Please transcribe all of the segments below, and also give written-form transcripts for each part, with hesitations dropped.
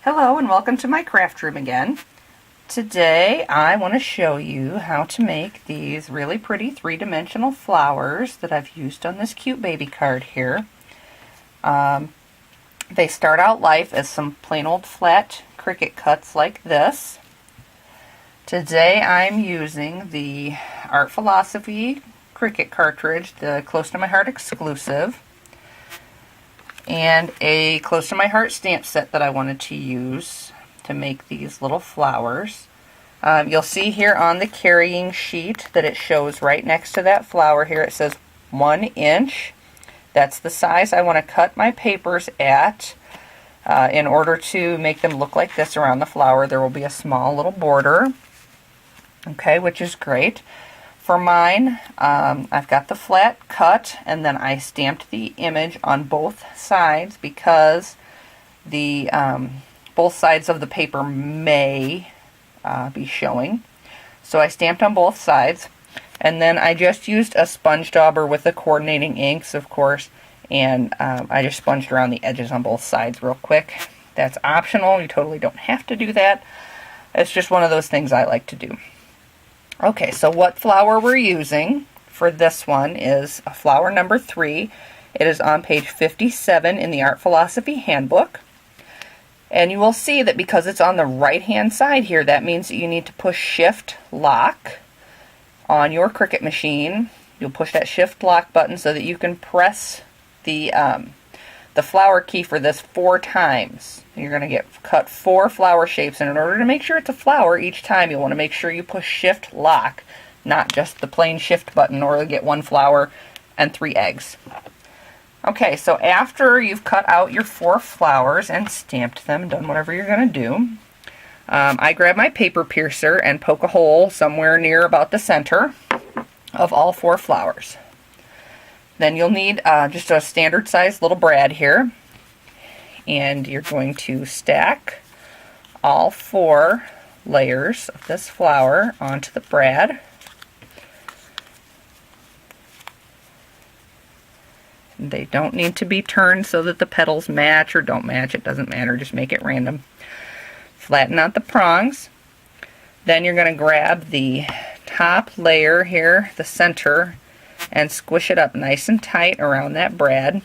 Hello and welcome to my craft room again. Today I want to show you how to make these really pretty three-dimensional flowers that I've used on this cute baby card here. They start out life as some plain old flat Cricut cuts like this. Today I'm using the Art Philosophy Cricut cartridge, the Close to My Heart exclusive, and a Close to My Heart stamp set that I wanted to use to make these little flowers. You'll see here on the carrying sheet that it shows right next to that flower here, it says 1 inch. That's the size I want to cut my papers at. In order to make them look like this around the flower, there will be a small little border, okay, which is great. For mine, I've got the flat cut, and then I stamped the image on both sides because the both sides of the paper may be showing. So I stamped on both sides, and then I just used a sponge dauber with the coordinating inks, of course, and I just sponged around the edges on both sides real quick. That's optional. You totally don't have to do that. It's just one of those things I like to do. Okay, so what flower we're using for this one is a flower number 3. It is on page 57 in the Art Philosophy Handbook. And you will see that because it's on the right-hand side here, that means that you need to push Shift Lock on your Cricut machine. You'll push that Shift Lock button so that you can press the flower key for this 4 times. You're going to get cut 4 flower shapes, and in order to make sure it's a flower each time, you'll want to make sure you push Shift Lock, not just the plain Shift button, or you'll get 1 flower and 3 eggs. Okay, so after you've cut out your 4 flowers and stamped them, done whatever you're going to do, I grab my paper piercer and poke a hole somewhere near about the center of all 4 flowers. Then you'll need just a standard size little brad here, and you're going to stack all 4 layers of this flower onto the brad. They don't need to be turned so that the petals match or don't match. It doesn't matter. Just make it random. Flatten out the prongs. Then you're going to grab the top layer here, the center, and squish it up nice and tight around that brad.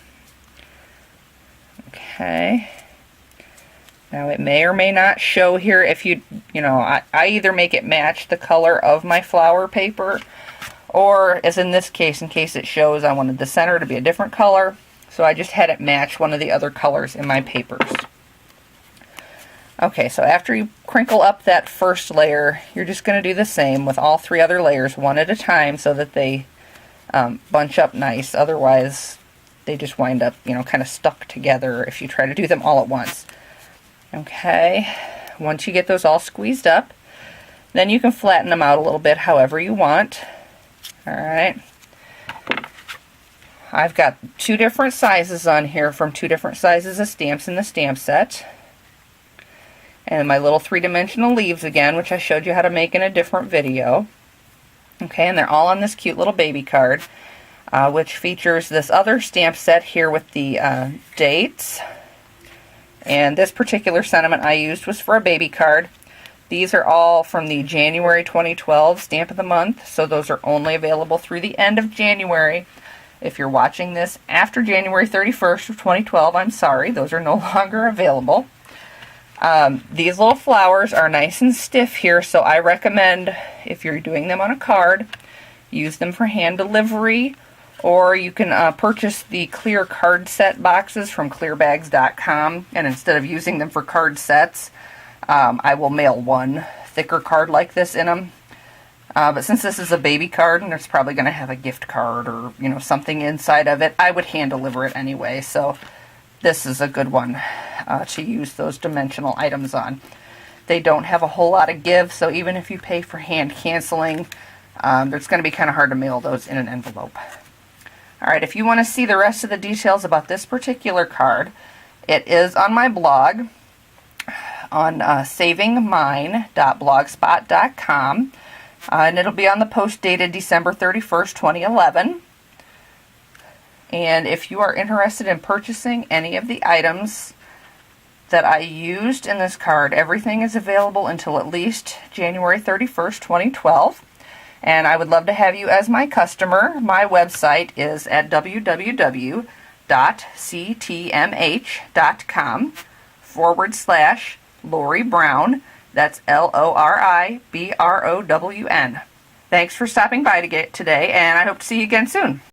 Okay. Now it may or may not show here if you know, I either make it match the color of my flower paper, or as in this case, in case it shows, I wanted the center to be a different color, so I just had it match one of the other colors in my papers. Okay, so after you crinkle up that first layer, you're just going to do the same with all 3 other layers one at a time so that they bunch up nice. Otherwise, they just wind up, you know, kind of stuck together if you try to do them all at once. Okay, once you get those all squeezed up, then you can flatten them out a little bit however you want. Alright, I've got 2 different sizes on here from 2 different sizes of stamps in the stamp set. And my little 3-dimensional leaves again, which I showed you how to make in a different video. Okay, and they're all on this cute little baby card, which features this other stamp set here with the dates. And this particular sentiment I used was for a baby card. These are all from the January 2012 Stamp of the Month, so those are only available through the end of January. If you're watching this after January 31st of 2012, I'm sorry, those are no longer available. These little flowers are nice and stiff here, so I recommend, if you're doing them on a card, use them for hand delivery, or you can purchase the clear card set boxes from clearbags.com, and instead of using them for card sets, I will mail 1 thicker card like this in them. But since this is a baby card and it's probably going to have a gift card or, you know, something inside of it, I would hand deliver it anyway, so this is a good one to use those dimensional items on. They don't have a whole lot of give, so even if you pay for hand canceling, it's going to be kind of hard to mail those in an envelope. Alright, if you want to see the rest of the details about this particular card, it is on my blog on savingmine.blogspot.com, and it'll be on the post dated December 31st, 2011. And if you are interested in purchasing any of the items that I used in this card. Everything is available until at least January 31st, 2012. And I would love to have you as my customer. My website is at www.ctmh.com/Lori Brown. That's LORIBROWN. Thanks for stopping by today, and I hope to see you again soon.